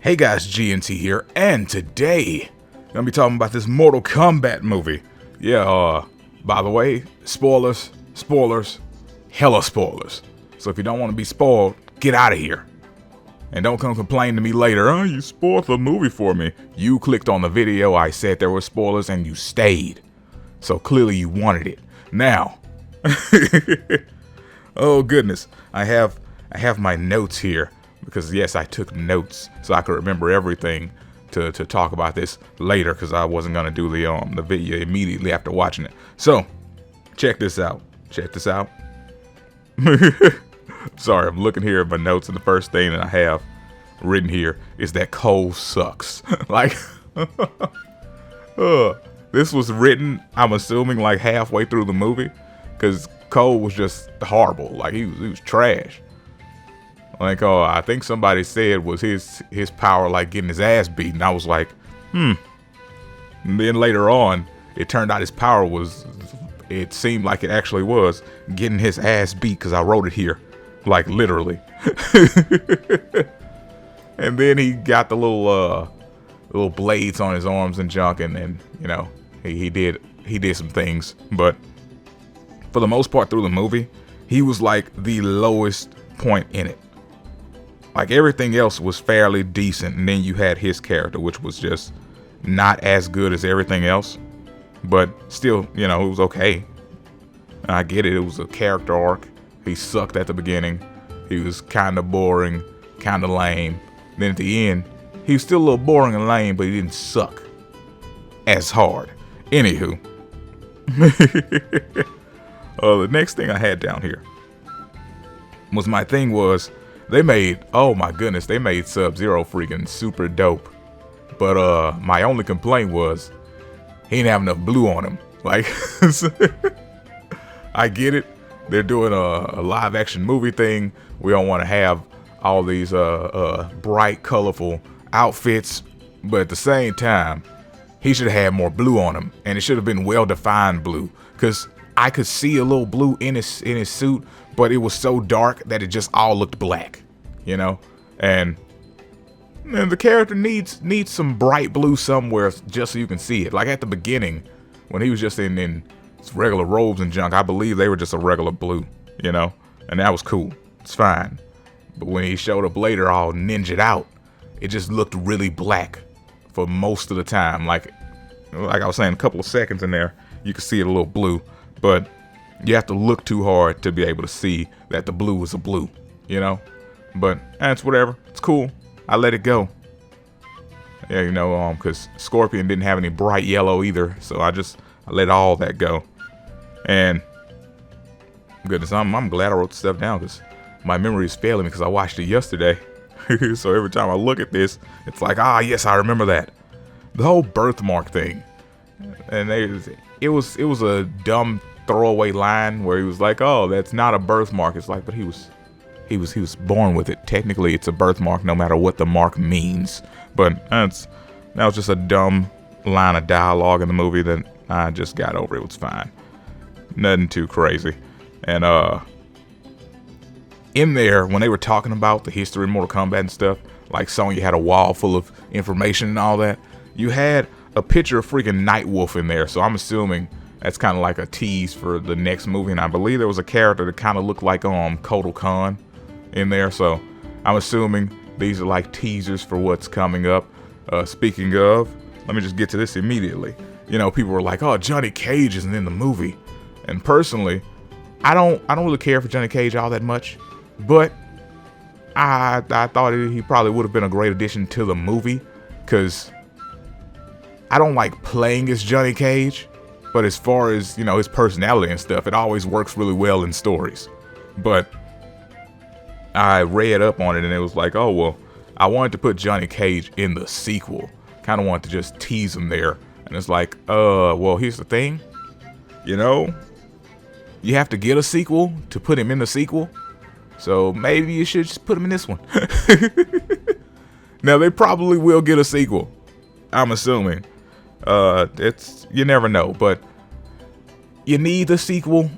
Hey guys, GNT here, and today I'm gonna be talking about this Mortal Kombat movie. Yeah, by the way, spoilers, hella spoilers. So if you don't want to be spoiled, get out of here. And don't come complain to me later, oh, you spoiled the movie for me. You clicked on the video, I said there were spoilers, and you stayed. So clearly you wanted it. Now, oh goodness, I have my notes here. Because yes, I took notes so I could remember everything to talk about this later, because I wasn't gonna do the video immediately after watching it. So check this out. Sorry, I'm looking here at my notes, and the first thing that I have written here is that Cole sucks. Like, this was written, I'm assuming, like halfway through the movie, because Cole was just horrible. Like he was trash. Like, oh, I think somebody said was his power like getting his ass beat, and I was like, And then later on, it turned out his power was, it seemed like it actually was getting his ass beat, because I wrote it here, like literally. And then he got the little blades on his arms and junk, and then you know he did some things, but for the most part through the movie, he was like the lowest point in it. Like everything else was fairly decent, and then you had his character, which was just not as good as everything else, but still, you know, it was okay. I get it. It was a character arc. He sucked at the beginning. He was kind of boring, kind of lame. Then at the end, he was still a little boring and lame, but he didn't suck as hard. Anywho, the next thing I had down here was they made, oh my goodness, they made Sub-Zero freaking super dope. But my only complaint was he didn't have enough blue on him. Like, I get it. They're doing a live action movie thing. We don't want to have all these bright, colorful outfits. But at the same time, he should have had more blue on him. And it should have been well-defined blue. Because I could see a little blue in his suit, but it was so dark that it just all looked black, you know? And the character needs some bright blue somewhere just so you can see it. Like at the beginning, when he was just in regular robes and junk, I believe they were just a regular blue, you know? And that was cool. It's fine. But when he showed up later all ninja'd out, it just looked really black for most of the time. Like I was saying, a couple of seconds in there, you could see it a little blue. But you have to look too hard to be able to see that the blue is a blue, you know? But that's whatever. It's cool. I let it go. Yeah, you know, because Scorpion didn't have any bright yellow either, so I let all that go. And goodness, I'm glad I wrote the stuff down, because my memory is failing me because I watched it yesterday. So every time I look at this, it's like, yes, I remember that. The whole birthmark thing. And it was a dumb throwaway line where he was like, oh, that's not a birthmark. It's like, but he was born with it. Technically it's a birthmark no matter what the mark means. But that was just a dumb line of dialogue in the movie that I just got over. It was fine. Nothing too crazy. And in there, when they were talking about the history of Mortal Kombat and stuff, like Sonya had a wall full of information and all that, you had a picture of freaking Nightwolf in there. So I'm assuming that's kind of like a tease for the next movie. And I believe there was a character that kind of looked like Kotal Khan in there. So I'm assuming these are like teasers for what's coming up. Speaking of, let me just get to this immediately. You know, people were like, oh, Johnny Cage isn't in the movie. And personally, I don't really care for Johnny Cage all that much. But I thought he probably would have been a great addition to the movie, because I don't like playing as Johnny Cage. But as far as, you know, his personality and stuff, it always works really well in stories. But I read up on it, and it was like, oh, well, I wanted to put Johnny Cage in the sequel. Kind of wanted to just tease him there. And it's like, well, here's the thing. You know, you have to get a sequel to put him in the sequel. So maybe you should just put him in this one. Now, they probably will get a sequel, I'm assuming. You never know, but you need the sequel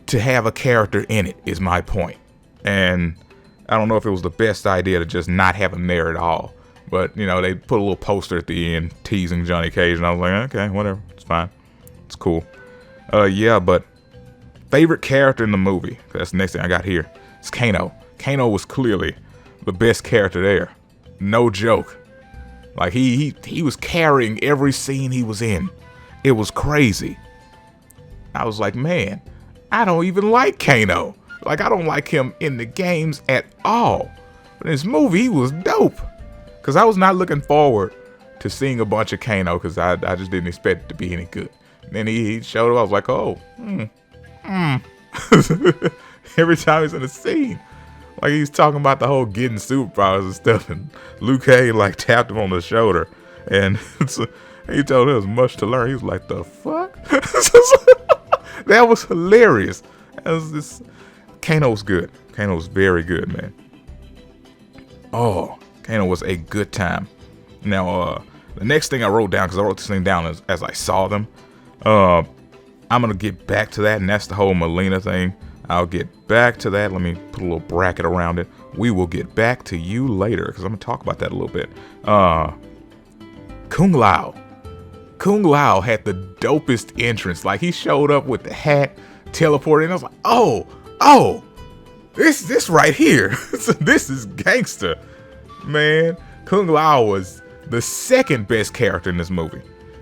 to have a character in it, is my point. And I don't know if it was the best idea to just not have him there at all. But, you know, they put a little poster at the end teasing Johnny Cage, and I was like, okay, whatever, it's fine, it's cool. Yeah, but favorite character in the movie, that's the next thing I got here, it's Kano. Kano was clearly the best character there, no joke. Like, he was carrying every scene he was in. It was crazy. I was like, man, I don't even like Kano. Like, I don't like him in the games at all. But in this movie, he was dope. Because I was not looking forward to seeing a bunch of Kano, because I just didn't expect it to be any good. And then he showed up, I was like, oh, every time he's in a scene. Like, he's talking about the whole getting superpowers and stuff, and Liu Kang, like, tapped him on the shoulder, and he told him there was much to learn. He was like, the fuck? That was hilarious. That was just, Kano's good. Kano's very good, man. Oh, Kano was a good time. Now, the next thing I wrote down, because I wrote this thing down as I saw them, I'm going to get back to that, and that's the whole Mileena thing. I'll get back to that. Let me put a little bracket around it. We will get back to you later, because I'm going to talk about that a little bit. Kung Lao. Kung Lao had the dopest entrance. Like, he showed up with the hat, teleported, and I was like, oh, this right here. This is gangster. Man, Kung Lao was the second best character in this movie.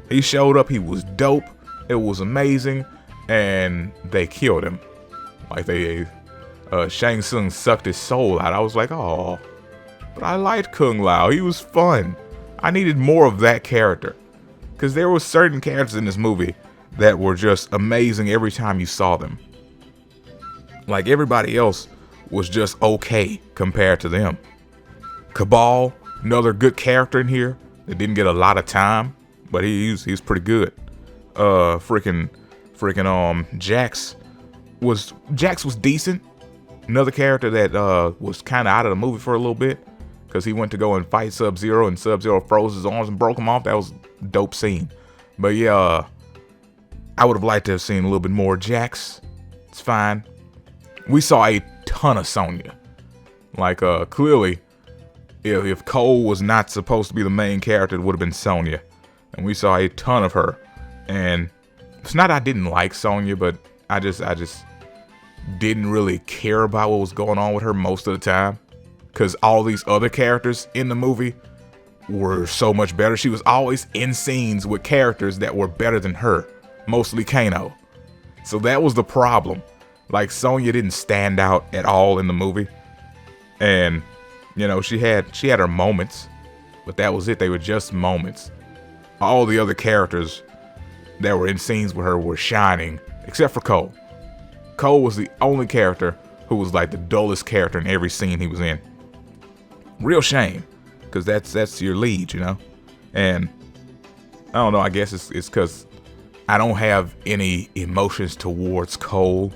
He showed up, he was dope, it was amazing, and they killed him. Like, Shang Tsung sucked his soul out. I was like, oh, but I liked Kung Lao, he was fun. I needed more of that character. Because there were certain characters in this movie that were just amazing every time you saw them. Like, everybody else was just okay compared to them. Cabal, another good character in here that didn't get a lot of time, but he's pretty good. Freaking Jax was decent. Another character that was kind of out of the movie for a little bit, because he went to go and fight Sub-Zero, and Sub-Zero froze his arms and broke him off. That was a dope scene. But yeah, I would have liked to have seen a little bit more Jax. It's fine. We saw a ton of Sonya. Like, clearly, if Cole was not supposed to be the main character, it would have been Sonya. And we saw a ton of her. And it's not I didn't like Sonya, but I just didn't really care about what was going on with her most of the time. Because all these other characters in the movie were so much better. She was always in scenes with characters that were better than her. Mostly Kano. So that was the problem. Like, Sonya didn't stand out at all in the movie. And, you know, she had her moments, but that was it. They were just moments. All the other characters that were in scenes with her were shining, except for Cole. Cole was the only character who was like the dullest character in every scene he was in. Real shame, because that's your lead, you know? And I don't know, I guess it's because I don't have any emotions towards Cole,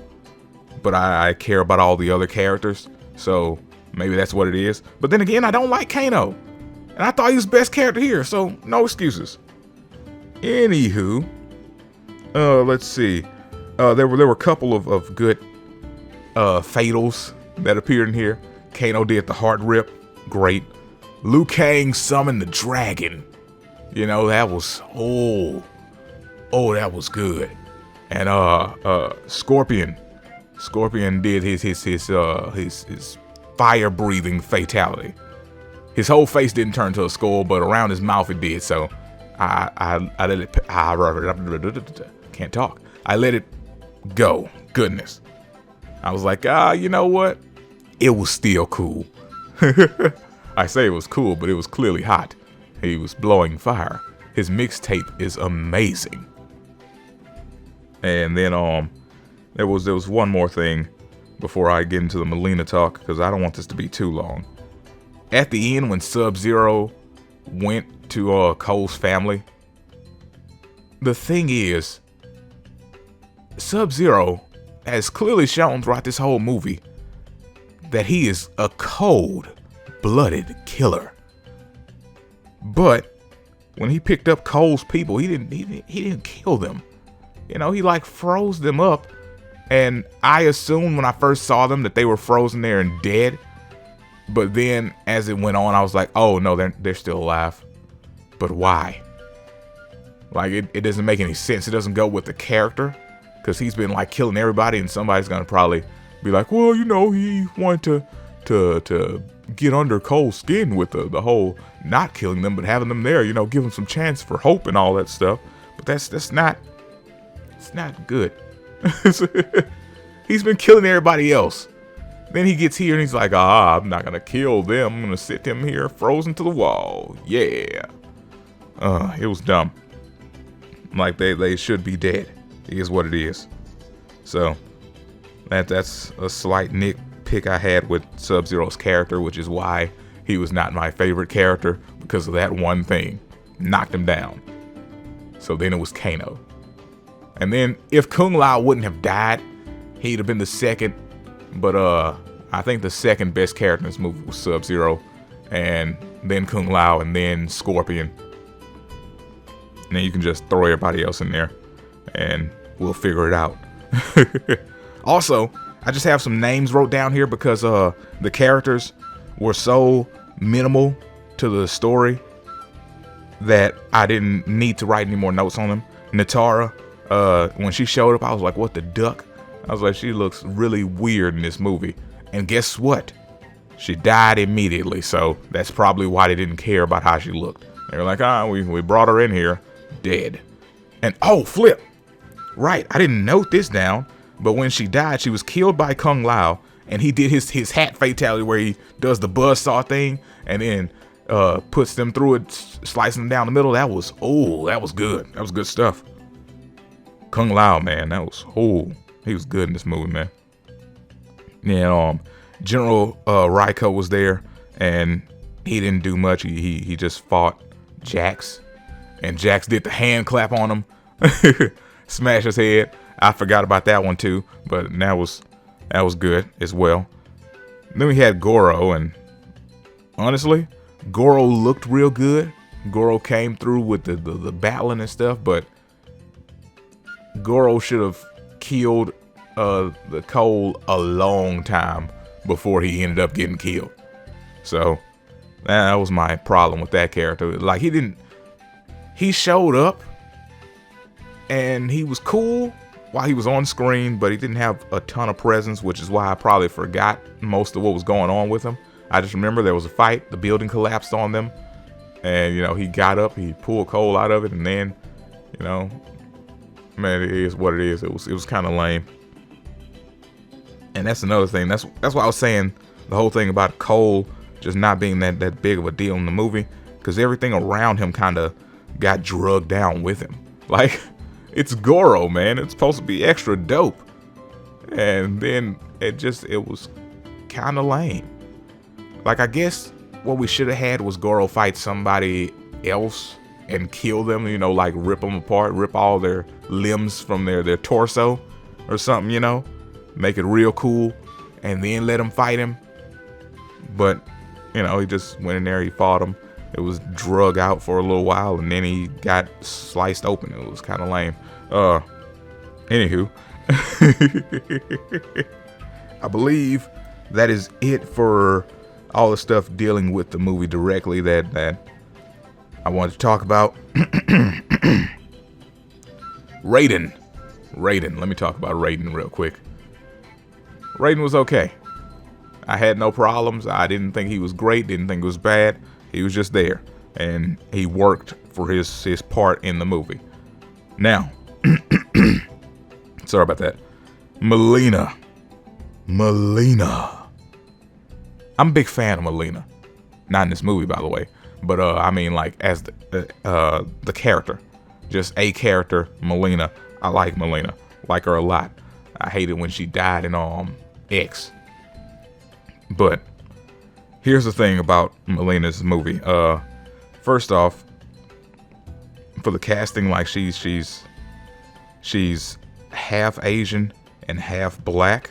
but I care about all the other characters, so maybe that's what it is. But then again, I don't like Kano, and I thought he was the best character here, so no excuses. Anywho, let's see. There were a couple of good fatals that appeared in here. Kano did the heart rip, great. Liu Kang summoned the dragon. You know, that was that was good. And Scorpion did his fire breathing fatality. His whole face didn't turn to a skull, but around his mouth it did. So I let it. Can't talk. I let it go. Goodness. I was like, you know what? It was still cool. I say it was cool, but it was clearly hot. He was blowing fire. His mixtape is amazing. And then there was one more thing before I get into the Mileena talk, because I don't want this to be too long. At the end, when Sub-Zero went to Cole's family, the thing is, Sub-Zero has clearly shown throughout this whole movie that he is a cold-blooded killer. But when he picked up Cole's people, he didn't kill them. You know, he like froze them up, and I assumed when I first saw them that they were frozen there and dead. But then as it went on, I was like, oh no, they're still alive. But why? Like it doesn't make any sense. It doesn't go with the character, because he's been like killing everybody, and somebody's gonna probably be like, well, you know, he wanted to get under Cole's skin with the whole not killing them but having them there, you know, give them some chance for hope and all that stuff. But that's not, it's not good. He's been killing everybody else. Then he gets here and he's like, I'm not gonna kill them. I'm gonna sit them here frozen to the wall. Yeah. It was dumb. Like they should be dead. It is what it is. So that's a slight nitpick I had with Sub-Zero's character, which is why he was not my favorite character, because of that one thing. Knocked him down. So then it was Kano. And then if Kung Lao wouldn't have died, he'd have been the second. But I think the second best character in this movie was Sub-Zero, and then Kung Lao, and then Scorpion. And then you can just throw everybody else in there, and we'll figure it out. Also, I just have some names wrote down here because the characters were so minimal to the story that I didn't need to write any more notes on them. Natara, when she showed up, I was like, what the duck? I was like, she looks really weird in this movie. And guess what? She died immediately, so that's probably why they didn't care about how she looked. They were like, we brought her in here, dead. And oh, flip. Right, I didn't note this down, but when she died, she was killed by Kung Lao, and he did his hat fatality where he does the buzzsaw thing, and then puts them through it, slicing them down the middle. That was good. That was good stuff. Kung Lao, man, he was good in this movie, man. And General Raiko was there, and he didn't do much. He just fought Jax, and Jax did the hand clap on him, smash his head. I forgot about that one too, but that was good as well. Then we had Goro, and honestly, Goro looked real good. Goro came through with the battling and stuff, but Goro should have killed the Cole a long time before he ended up getting killed. So that was my problem with that character. Like he showed up and he was cool while he was on screen, but he didn't have a ton of presence, which is why I probably forgot most of what was going on with him. I just remember there was a fight, the building collapsed on them, and you know, he got up, he pulled Cole out of it, and then, you know, man, it is what it is. It was kind of lame. And that's another thing. That's why I was saying the whole thing about Cole just not being that big of a deal in the movie, because everything around him kind of got drugged down with him. Like, it's Goro, man. It's supposed to be extra dope, and then it was kind of lame. Like, I guess what we should have had was Goro fight somebody else and kill them, you know, like rip them apart, rip all their limbs from their torso or something, you know, make it real cool, and then let him fight him. But, you know, he just went in there, he fought him. It was drug out for a little while, and then he got sliced open. It was kind of lame. Anywho, I believe that is it for all the stuff dealing with the movie directly that I wanted to talk about. Raiden. Let me talk about Raiden real quick. Raiden was okay. I had no problems. I didn't think he was great. Didn't think it was bad. He was just there, and he worked for his part in the movie. Now, sorry about that. Mileena. I'm a big fan of Mileena. Not in this movie, by the way, but I mean, like, as the character, just a character, Mileena. I like Mileena. Like her a lot. I hated when she died in X. But here's the thing about Mileena's movie. First off, for the casting, like, she's half Asian and half black,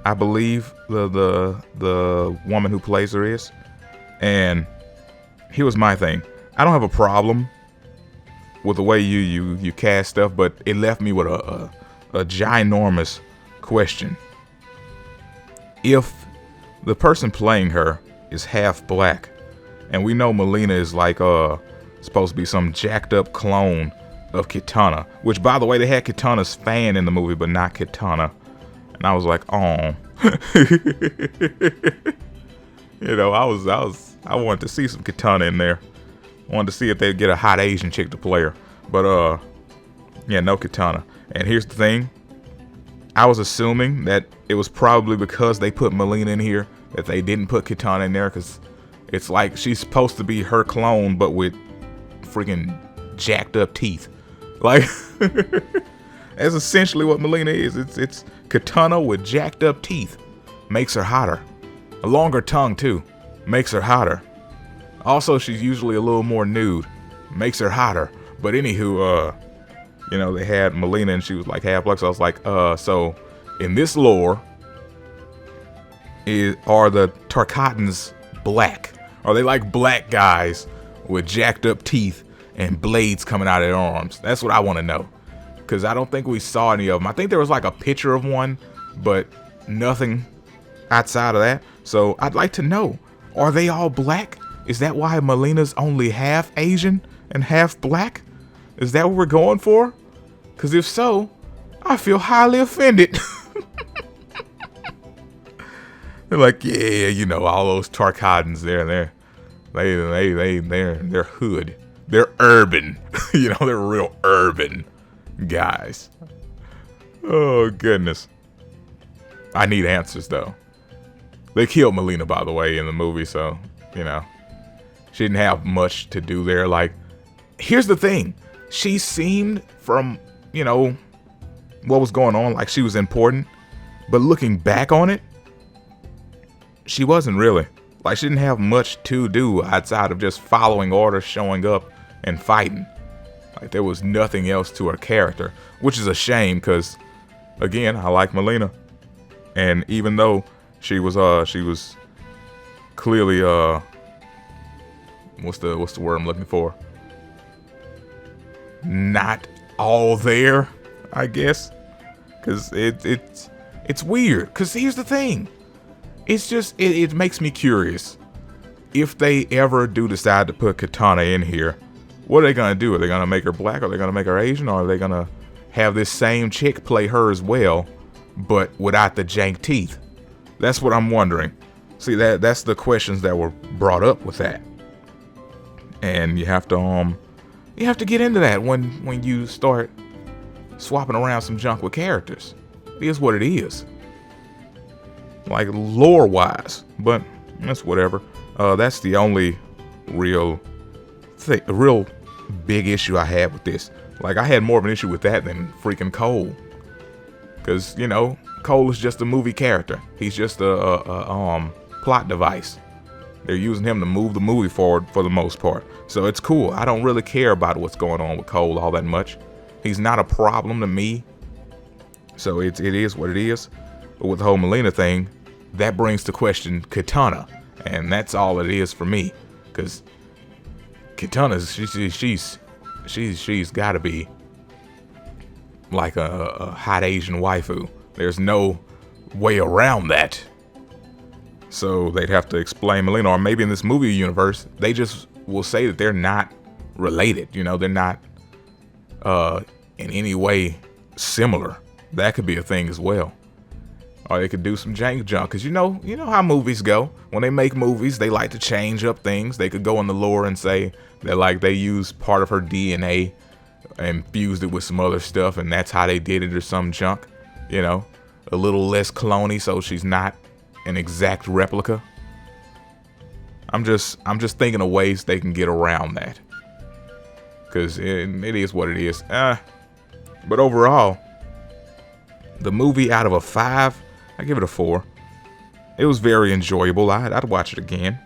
I believe the woman who plays her is. And here was my thing. I don't have a problem with the way you cast stuff, but it left me with a ginormous question. If the person playing her is half black. And we know Mileena is like supposed to be some jacked up clone of Kitana. Which, by the way, they had Kitana's fan in the movie, but not Kitana. And I was like, oh. You know, I wanted to see some Kitana in there. I wanted to see if they'd get a hot Asian chick to play her. But yeah, no Kitana. And here's the thing. I was assuming that it was probably because they put Mileena in here that they didn't put Kitana in there, because it's like she's supposed to be her clone, but with freaking jacked up teeth. Like, that's essentially what Mileena is. It's Kitana with jacked up teeth. Makes her hotter. A longer tongue too. Makes her hotter. Also, she's usually a little more nude. Makes her hotter. But anywho, you know, they had Mileena and she was like half black. So I was like, so in this lore, are the Tarkatans black? Are they like black guys with jacked up teeth and blades coming out of their arms? That's what I want to know. Because I don't think we saw any of them. I think there was like a picture of one, but nothing outside of that. So I'd like to know, are they all black? Is that why Mileena's only half Asian and half black? Is that what we're going for? Because if so, I feel highly offended. They're like, yeah, you know, all those Tarkatans, they're hood. They're urban. You know, they're real urban guys. Oh, goodness. I need answers, though. They killed Mileena, by the way, in the movie, so, you know, she didn't have much to do there. Like, here's the thing. She seemed from, you know, what was going on, like she was important. But looking back on it, she wasn't really. Like, she didn't have much to do outside of just following orders, showing up, and fighting. Like, there was nothing else to her character, which is a shame, because, again, I like Mileena. And even though she was clearly, what's the word I'm looking for? Not all there, I guess. Because it's weird. Because here's the thing. It's just, it makes me curious. If they ever do decide to put Kitana in here, what are they going to do? Are they going to make her black? Are they going to make her Asian? Or are they going to have this same chick play her as well, but without the jank teeth? That's what I'm wondering. See, that's the questions that were brought up with that. And you have to get into that when you start swapping around some junk with characters. It is what it is. Like, lore-wise, but that's whatever. That's the only real big issue I had with this. Like, I had more of an issue with that than freaking Cole. Because, you know, Cole is just a movie character. He's just a plot device. They're using him to move the movie forward for the most part. So it's cool. I don't really care about what's going on with Cole all that much. He's not a problem to me. So it is what it is. But with the whole Mileena thing, that brings to question Kitana. And that's all it is for me. Because Kitana's, she's got to be like a hot Asian waifu. There's no way around that. So they'd have to explain Mileena. Or maybe in this movie universe, they just will say that they're not related. You know, they're not in any way similar. That could be a thing as well. Or they could do some jank junk. Because you know how movies go. When they make movies, they like to change up things. They could go in the lore and say that, like, they used part of her DNA and fused it with some other stuff, and that's how they did it, or some junk. You know, a little less cloney, so she's not an exact replica. I'm just thinking of ways they can get around that. Because it is what it is. But overall, the movie, out of a 5, I give it a 4. It was very enjoyable. I'd watch it again.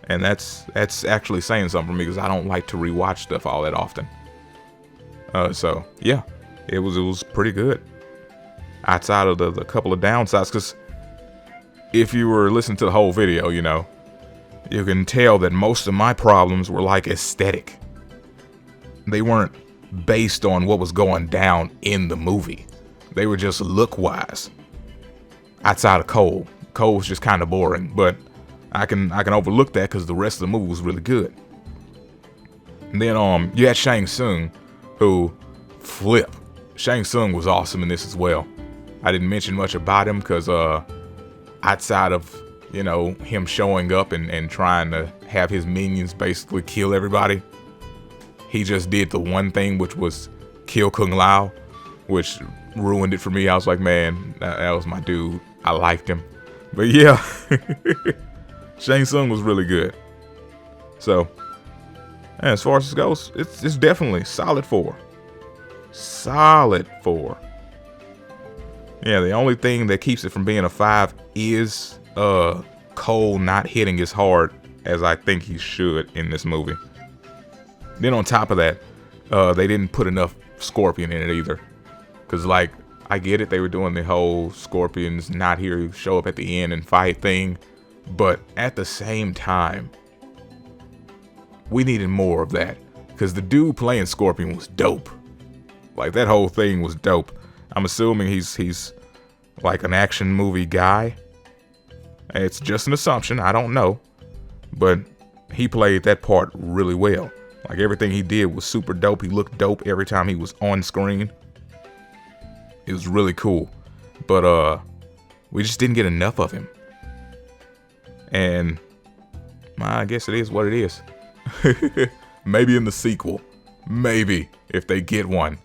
And that's actually saying something for me, because I don't like to rewatch stuff all that often. So yeah, it was pretty good. Outside of the couple of downsides, because if you were listening to the whole video, you know, you can tell that most of my problems were like aesthetic. They weren't based on what was going down in the movie. They were just look-wise. Outside of Cole. Cole was just kind of boring, but I can overlook that because the rest of the movie was really good. And then you had Shang Tsung, who Shang Tsung was awesome in this as well. I didn't mention much about him because outside of, you know, him showing up and trying to have his minions basically kill everybody, he just did the one thing, which was kill Kung Lao, which ruined it for me. I was like, man, that was my dude. I liked him. But yeah, Shang Tsung was really good. So, as far as this goes, it's definitely solid 4. Solid 4. Yeah, the only thing that keeps it from being a 5 is Cole not hitting as hard as I think he should in this movie. Then on top of that, they didn't put enough Scorpion in it either. Because, like, I get it, they were doing the whole Scorpion's not here, show up at the end and fight thing. But at the same time, we needed more of that. Because the dude playing Scorpion was dope. Like, that whole thing was dope. I'm assuming he's like an action movie guy. It's just an assumption, I don't know. But he played that part really well. Like, everything he did was super dope. He looked dope every time he was on screen. It was really cool. But we just didn't get enough of him. And I guess it is what it is. Maybe in the sequel. Maybe if they get one,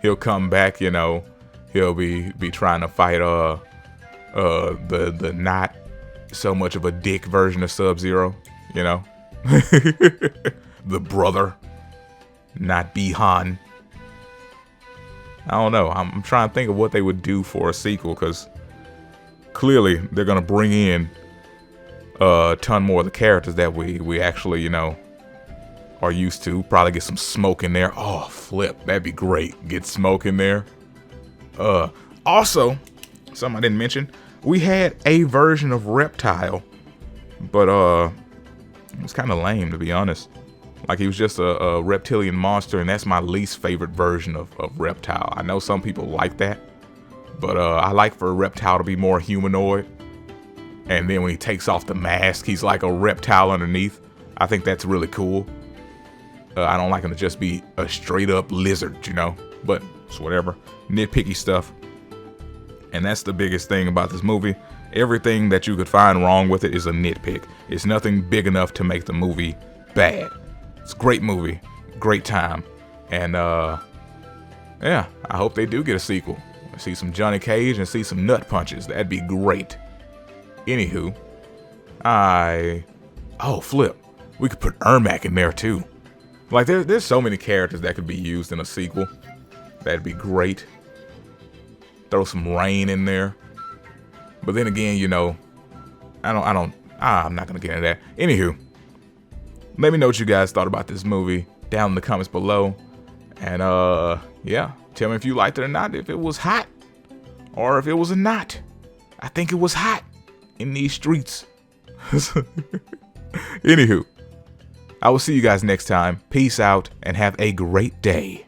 he'll come back, you know. He'll be trying to fight the not so much of a dick version of Sub-Zero, you know. The brother, not Bihan. I don't know. I'm trying to think of what they would do for a sequel, because clearly they're gonna bring in a ton more of the characters that we actually, you know, are used to. Probably get some Smoke in there. Oh, flip, that'd be great. Get Smoke in there. Also, something I didn't mention, we had a version of Reptile, but it was kind of lame, to be honest. Like, he was just a reptilian monster, and that's my least favorite version of Reptile. I know some people like that, but I like for a Reptile to be more humanoid. And then when he takes off the mask, he's like a reptile underneath. I think that's really cool. I don't like him to just be a straight up lizard, you know, but it's whatever. Nitpicky stuff. And that's the biggest thing about this movie. Everything that you could find wrong with it is a nitpick. It's nothing big enough to make the movie bad. It's a great movie, great time. And yeah, I hope they do get a sequel. See some Johnny Cage and see some nut punches. That'd be great. Anywho, oh, flip. We could put Ermac in there too. Like, there's so many characters that could be used in a sequel. That'd be great. Throw some Rain in there. But then again, you know, I'm not gonna get into that. Anywho, let me know what you guys thought about this movie down in the comments below. And yeah, tell me if you liked it or not, if it was hot or if it was not. I think it was hot in these streets. Anywho, I will see you guys next time. Peace out and have a great day.